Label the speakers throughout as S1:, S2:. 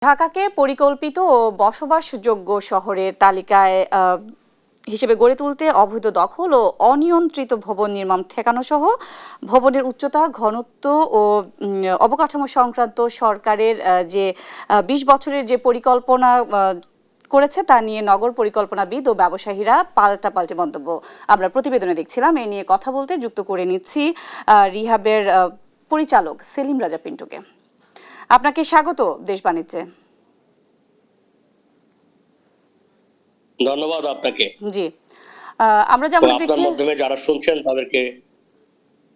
S1: ঢাকাকে পরিকল্পিত ও বসবাসযোগ্য শহরের তালিকায় হিসেবে গড়ে তুলতে অবৈধ দখল ও অনিয়ন্ত্রিত ভবন নির্মাণ ঠেকানো সহ ভবনের উচ্চতা, ঘনত্ব ও অবকাঠামো সংক্রান্ত সরকারের যে ২০ বছরের যে পরিকল্পনা করেছে তা নিয়ে নগর পরিকল্পনাবিদ ও ব্যবসায়ীরা পাল্টাপাল্টি মন্তব্য আমরা প্রতিবেদনে দেখছিলাম। এ নিয়ে কথা বলতে যুক্ত করে নিচ্ছি রিহাবের পরিচালক সেলিম রাজা পিন্টুকে। আপনাকে স্বাগত দেশ বাণিজ্যে।
S2: ধন্যবাদ আপনাকে।
S1: জি, আমরা যেমন দেখছি
S2: মাধ্যমে যারা শুনছেন তাদেরকে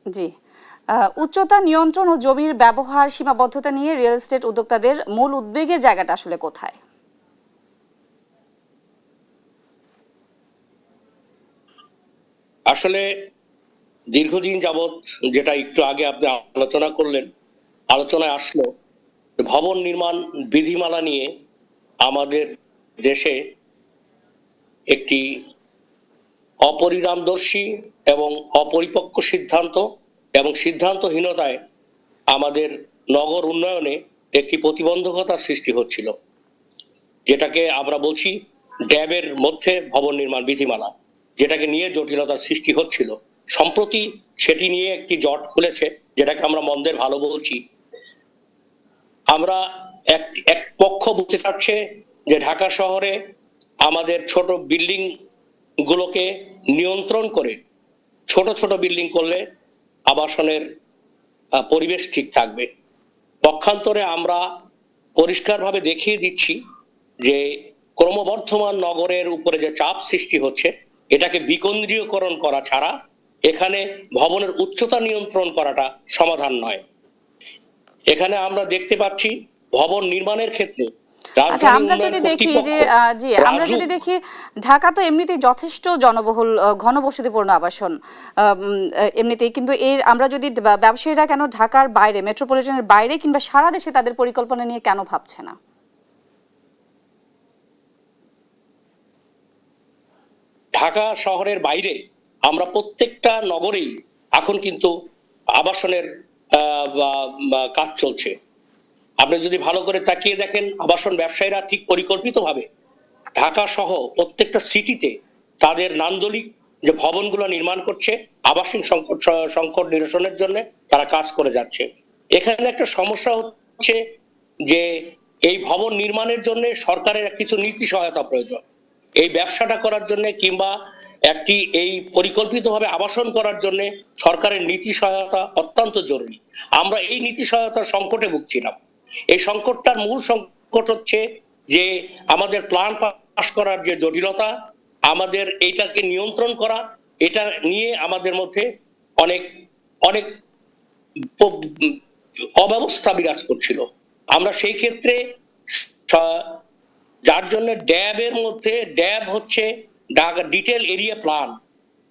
S1: জি, উচ্চতা নিয়ন্ত্রণ ও জমির ব্যবহার সীমাবদ্ধতা নিয়ে রিয়েল এস্টেট উদ্যোক্তাদের মূল উদ্বেগের জায়গাটা আসলে কোথায়?
S2: আসলে দীর্ঘদিন যাবৎ যেটা একটু আগে আপনি আলোচনা করলেন, আলোচনায় আসলো ভবন নির্মাণ বিধিমালা নিয়ে আমাদের দেশে একটি অপরিণামদর্শী এবং অপরিপক্ক সিদ্ধান্ত এবং সিদ্ধান্তহীনতায় আমাদের নগর উন্নয়নে একটি প্রতিবন্ধকতার সৃষ্টি হচ্ছিল, যেটাকে আমরা বলছি ড্যাবের মধ্যে ভবন নির্মাণ বিধিমালা, যেটাকে নিয়ে জটিলতার সৃষ্টি হচ্ছিল। সম্প্রতি সেটি নিয়ে একটি জট খুলেছে, যেটাকে আমরা মন্দের ভালো বলছি। আমরা এক পক্ষ বুঝতে চাচ্ছে যে ঢাকা শহরে আমাদের ছোট বিল্ডিং গুলোকে নিয়ন্ত্রণ করে ছোট ছোট বিল্ডিং করলে আবাসনের পরিবেশ ঠিক থাকবে। পক্ষান্তরে আমরা পরিষ্কারভাবে দেখিয়ে দিচ্ছি যে ক্রমবর্ধমান নগরের উপরে যে চাপ সৃষ্টি হচ্ছে, এটাকে বিকেন্দ্রীয়করণ করা ছাড়া এখানে ভবনের উচ্চতা নিয়ন্ত্রণ করাটা সমাধান নয়। এখানে আমরা দেখতে পাচ্ছি ভবন নির্মাণের ক্ষেত্রে
S1: আচ্ছা, আমরা যদি দেখি যে আমরা যদি দেখি ঢাকা তো এমনিতেই যথেষ্ট জনবহুল ঘনবসতিপূর্ণ আবাসন এমনিতেই, কিন্তু এর আমরা যদি ব্যবসায়ীরা কেন ঢাকার বাইরে, মেট্রোপলিটনের বাইরে কিংবা সারা দেশে তাদের পরিকল্পনা নিয়ে কেন ভাবছে না?
S2: ঢাকা শহরের বাইরে আমরা প্রত্যেকটা নগরেই এখন কিন্তু আবাসনের কাজ চলছে। আপনি যদি ভালো করে তাকিয়ে দেখেন, আবাসন ব্যবসায়ীরা ঠিক পরিকল্পিতভাবে ঢাকা সহ প্রত্যেকটা সিটিতে তাদের নান্দনিক যে ভবনগুলো নির্মাণ করছে আবাসিক সংকট নিরসনের জন্য তারা কাজ করে যাচ্ছে। এখানে একটা সমস্যা হচ্ছে যে এই ভবন নির্মাণের জন্য সরকারের কিছু নীতি সহায়তা প্রয়োজন। এই ব্যবসাটা করার জন্য কিংবা একটি এই পরিকল্পিতভাবে আবাসন করার জন্য সরকারের নীতি সহায়তা অত্যন্ত জরুরি। আমরা এই নীতি সহায়তার সংকটে ভুগছিলাম। এই সংকটটার মূল সংকট হচ্ছে যে আমাদের প্ল্যান পাস করার যে জটিলতা, আমাদের এইটাকে নিয়ন্ত্রণ করা, এটা নিয়ে আমাদের মধ্যে অনেক অনেক অব্যবস্থা বিরাজ করছিল। আমরা সেই ক্ষেত্রে যার জন্য ড্যাবের মধ্যে, ড্যাব হচ্ছে ঢাকা ডিটেল এরিয়া প্ল্যান,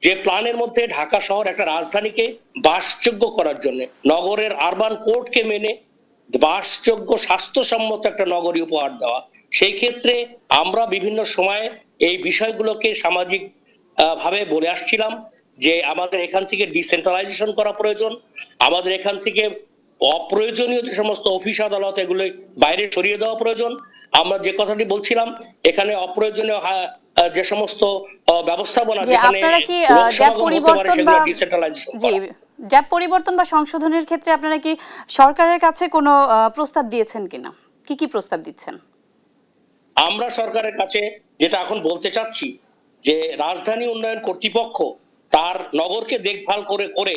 S2: যে প্ল্যানের মধ্যে ঢাকা শহর একটা রাজধানীকে বাসযোগ্য করার জন্য নগরের আরবান কোডকে মেনে বাসযোগ্য স্বাস্থ্যসম্মত একটা নগরী উপহার দেওয়া। সেই ক্ষেত্রে আমরা বিভিন্ন সময়ে এই বিষয়গুলোকে সামাজিক ভাবে বলে আসছিলাম যে আমাদের এখান থেকে ডিসেন্ট্রালাইজেশন করা প্রয়োজন, আমাদের এখান থেকে অপ্রয়োজনীয় যে সমস্ত অফিস আদালত এগুলো বাইরে সরিয়ে দেওয়া প্রয়োজন। আমরা যে কথাটি বলছিলাম, এখানে অপ্রয়োজনীয় যে সমস্ত ব্যবস্থাপনা যেখানে
S1: জ্যাব পরিবর্তন বা সংশোধনের ক্ষেত্রে আপনারা কি সরকারের কাছে কোনো প্রস্তাব দিয়েছেন কিনা? কি কি প্রস্তাব দিচ্ছেন?
S2: আমরা সরকারের কাছে যেটা এখন বলতে চাচ্ছি যে রাজধানী উন্নয়ন কর্তৃপক্ষ তার নগরকে দেখভাল করে করে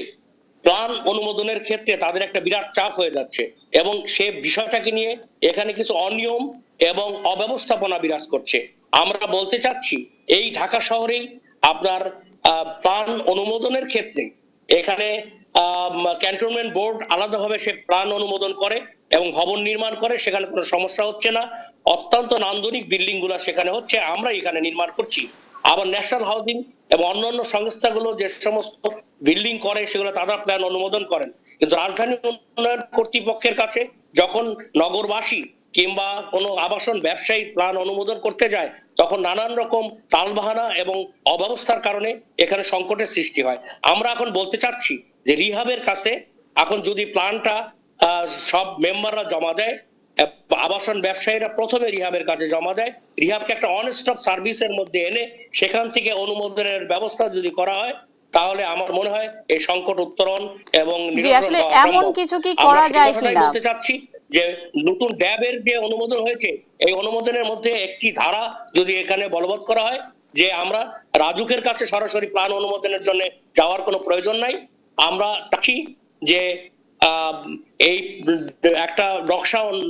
S2: প্ল্যান অনুমোদনের ক্ষেত্রে তাদের একটা বিরাট চাপ হয়ে যাচ্ছে এবং সে বিষয়টাকে নিয়ে এখানে কিছু অনিয়ম এবং অব্যবস্থাপনা বিরাজ করছে। আমরা বলতে চাচ্ছি এই ঢাকা শহরেই আপনার প্ল্যান অনুমোদনের ক্ষেত্রে এখানে ক্যান্টনমেন্ট বোর্ড আলাদাভাবে সে প্ল্যান অনুমোদন করে এবং ভবন নির্মাণ করে, সেখানে কোনো সমস্যা হচ্ছে না। অত্যন্ত নান্দনিক বিল্ডিং গুলা সেখানে হচ্ছে, আমরা এখানে নির্মাণ করছি। আবার ন্যাশনাল হাউজিং এবং অন্যান্য সংস্থাগুলো যে সমস্ত বিল্ডিং করে সেগুলো তারা প্ল্যান অনুমোদন করেন, কিন্তু রাজধানী উন্নয়ন কর্তৃপক্ষের কাছে যখন নগরবাসী কিংবা কোনো আবাসন ব্যবসায়ী প্ল্যান অনুমোদন করতে যায় তখন নানান রকম তালবাহানা এবং অব্যবস্থার কারণে এখানে সংকটের সৃষ্টি হয়। আমরা এখন বলতে চাচ্ছি যে রিহাবের কাছে এখন যদি প্ল্যানটা সব মেম্বাররা জমা দেয় আবাসন ব্যবসায়ীরা প্রথমে রিহাবের কাছে জমা দেয়। রিহাবকে একটা অন স্টপ সার্ভিসের মধ্যে এনে সেখান থেকে অনুমোদনের ব্যবস্থা যদি করা হয়, তাহলে আমার মনে হয় এই সংকট উত্তরণ এবং
S1: জি,
S2: নিরসন
S1: আসলে
S2: হওয়া
S1: এমন
S2: সম্ভব।
S1: কিছু কি
S2: আমরা
S1: করা
S2: সেই
S1: যায়
S2: কথাটাই
S1: কিনা?
S2: বলতে চাচ্ছি যে নতুন ড্যাবের যে অনুমোদন হয়েছে, এই অনুমোদনের মধ্যে একটি ধারা যদি এখানে বলবৎ করা হয় যে আমরা রাজুকের কাছে সরাসরি প্ল্যান অনুমোদনের জন্য যাওয়ার কোনো প্রয়োজন নাই। আমরা চাচ্ছি যে এই একটা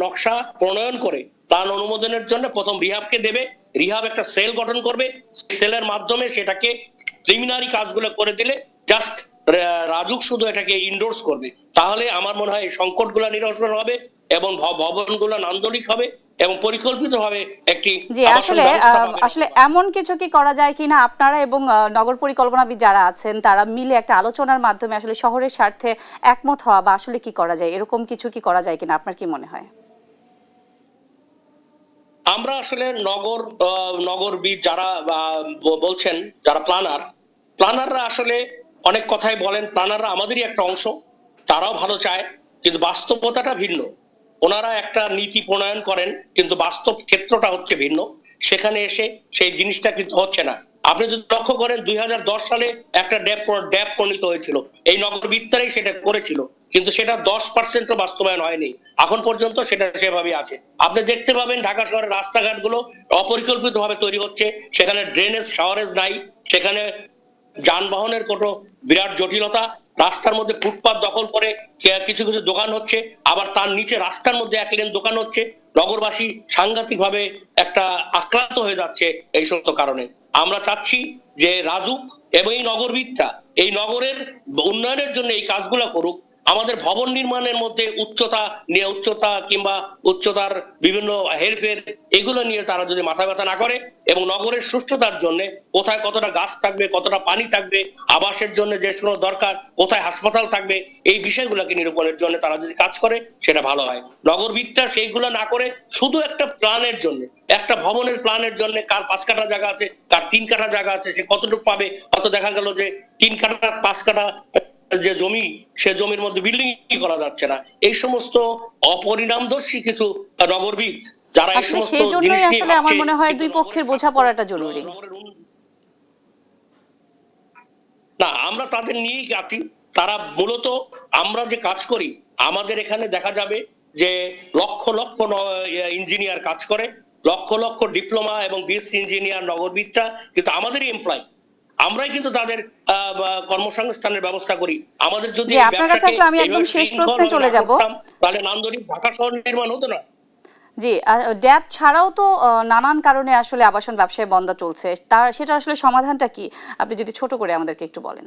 S2: নকশা প্রণয়ন করে প্ল্যান অনুমোদনের জন্য প্রথম রিহাবকে দেবে। রিহাব একটা সেল গঠন করবে, সেলের মাধ্যমে সেটাকে প্রিলিমিনারি কাজগুলো করে দিলে জাস্ট রাজুক শুধু এটাকে ইন্ডোর্স করবে। তাহলে আমার মনে হয় এই সংকটগুলো নিরসন হবে এবং ভবনগুলো নান্দনিক হবে এবং পরিকল্পিতভাবে একটি
S1: জি,
S2: আবাসন
S1: আসলে
S2: ব্যবস্থা পাবে।
S1: আসলে এমন কিছু কি করা যায় কিনা আপনারা এবং নগর পরিকল্পনাবিদ যারা আছেন তারা মিলে একটা আলোচনার মাধ্যমে আসলে শহরের স্বার্থে একমত হওয়া বা আসলে কি করা যায়, এরকম কিছু কি করা যায় কিনা আপনার কি মনে হয়?
S2: আমরা আসলে নগরবিদ যারা বলছেন, যারা প্ল্যানাররা আসলে অনেক কথাই বলেন। প্ল্যানাররা আমাদেরই একটা অংশ, তারাও ভালো চায়, কিন্তু বাস্তবতাটা ভিন্ন। ওনারা একটা নীতি প্রণয়ন করেন, কিন্তু বাস্তব ক্ষেত্রটা হচ্ছে ভিন্ন। সেখানে এসে সেই জিনিসটা কিন্তু হচ্ছে না। আপনি যদি লক্ষ্য করেন 2010 সালে একটা ড্যাব প্রণীত হয়েছিল, এই নগরবিদরাই সেটা করেছিল, কিন্তু সেটা 10% বাস্তবায়ন হয়নি। এখন পর্যন্ত সেটা সেভাবেই আছে। আপনি দেখতে পাবেন ঢাকা শহরের রাস্তাঘাটগুলো অপরিকল্পিতভাবে তৈরি হচ্ছে, সেখানে ড্রেনেজ শাওয়ারেজ নাই, সেখানে যানবাহনের কোনো বিরাট জটিলতা। রাস্তার মধ্যে ফুটপাত দখল করে কিছু কিছু দোকান হচ্ছে, আবার তার নিচে রাস্তার মধ্যে এক লেন দোকান হচ্ছে। নগরবাসী সাংঘাতিক ভাবে একটা আক্রান্ত হয়ে যাচ্ছে এই সমস্ত কারণে। আমরা চাচ্ছি যে রাজুক এবং এই নগরবিদরা এই নগরের উন্নয়নের জন্য এই কাজগুলো করুক। আমাদের ভবন নির্মাণের মধ্যে উচ্চতা কিংবা উচ্চতার বিভিন্ন হেরফের, এগুলো নিয়ে তারা যদি মাথা ব্যথা না করে এবং নগরের সুস্থতার জন্য কোথায় কতটা গাছ থাকবে, কতটা পানি থাকবে, আবাসের জন্য যে সমস্ত দরকার, কোথায় হাসপাতাল থাকবে, এই বিষয়গুলোকে নিরূপণের জন্য তারা যদি কাজ করে সেটা ভালো হয়। নগরবিদরা সেইগুলো না করে শুধু একটা প্ল্যানের জন্য, একটা ভবনের প্ল্যানের জন্য কার 5 কাঠা জায়গা আছে, কার 3 কাঠা জায়গা আছে, সে কতটুকু পাবে। অত দেখা গেল যে 3 কাঠা 5 কাঠা যে জমি, সে জমির মধ্যে বিল্ডিং করা যাচ্ছে না। এই সমস্ত অপরিণামদর্শী কিছু নগরবিদ যারা এই
S1: আসলে
S2: সমস্ত
S1: সেই জন্যই
S2: জিনিস নিয়ে
S1: আসলে আমার
S2: ভাবছে,
S1: মনে হয়
S2: কিন্তু
S1: দুই পক্ষের বোঝাপড়াটা জরুরি।
S2: না, আমরা তাদের নিয়েই আছি। তারা মূলত, আমরা যে কাজ করি আমাদের এখানে দেখা যাবে যে লক্ষ লক্ষ ইঞ্জিনিয়ার কাজ করে, লক্ষ লক্ষ ডিপ্লোমা এবং বিএসসি ইঞ্জিনিয়ার নগরবিদরা কিন্তু আমাদেরই এমপ্লয়। আমরাই কিন্তু তাদের কর্মসংস্থানের ব্যবস্থা করি। আমাদের যদি
S1: জি, আপনার কাছে আসলে আমি একদম শেষ প্রশ্নে চলে যাব।
S2: তাহলে নান্দনিক ঢাকা শহর নির্মাণ হতো না।
S1: জি, ড্যাব ছাড়াও তো নানান কারণে আসলে আবাসন ব্যবসায় বন্ধ চলছে, সেটা আসলে সমাধানটা কি আপনি যদি ছোট করে আমাদেরকে একটু বলেন।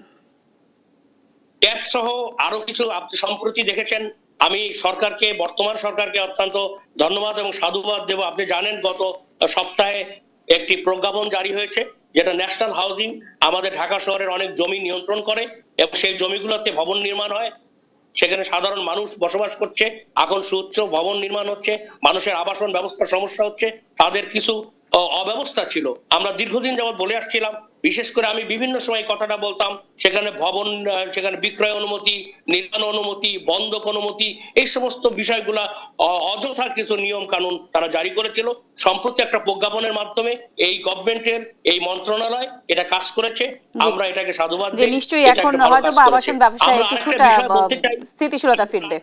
S2: ট্যাক্স সহ আরো কিছু আপনি সম্প্রতি দেখেছেন। আমি বর্তমান সরকারকে অত্যন্ত ধন্যবাদ এবং সাধুবাদ দেব। আপনি জানেন গত সপ্তাহে একটি প্রজ্ঞাপন জারি হয়েছে, যেটা ন্যাশনাল হাউজিং আমাদের ঢাকা শহরের অনেক জমি নিয়ন্ত্রণ করে এবং সেই জমিগুলোতে ভবন নির্মাণ হয়। সেখানে সাধারণ মানুষ বসবাস করছে, এখন সুউচ্চ ভবন নির্মাণ হচ্ছে, মানুষের আবাসন ব্যবস্থার সমস্যা হচ্ছে, তাদের কিছু অব্যবস্থা ছিল। আমরা দীর্ঘদিন যাবৎ বলে আসছিলাম, বিশেষ করে আমি বিভিন্ন সময় কথাটা বলতাম, সেখানে সেখানে বিক্রয় অনুমতি, নির্মাণ অনুমতি, বন্ধক অনুমতি, এই সমস্ত বিষয়গুলা অযথা কিছু নিয়ম কানুন তারা জারি করেছিল। সম্প্রতি একটা প্রজ্ঞাপনের মাধ্যমে এই গভর্নমেন্টের এই মন্ত্রণালয় এটা কাজ করেছে, আমরা এটাকে সাধুবাদ
S1: যে
S2: দিই।
S1: নিশ্চয়ই এখন হয়তো বা আবাসন ব্যবসায় কিছুটা স্থিতিশীলতা ফিরবে।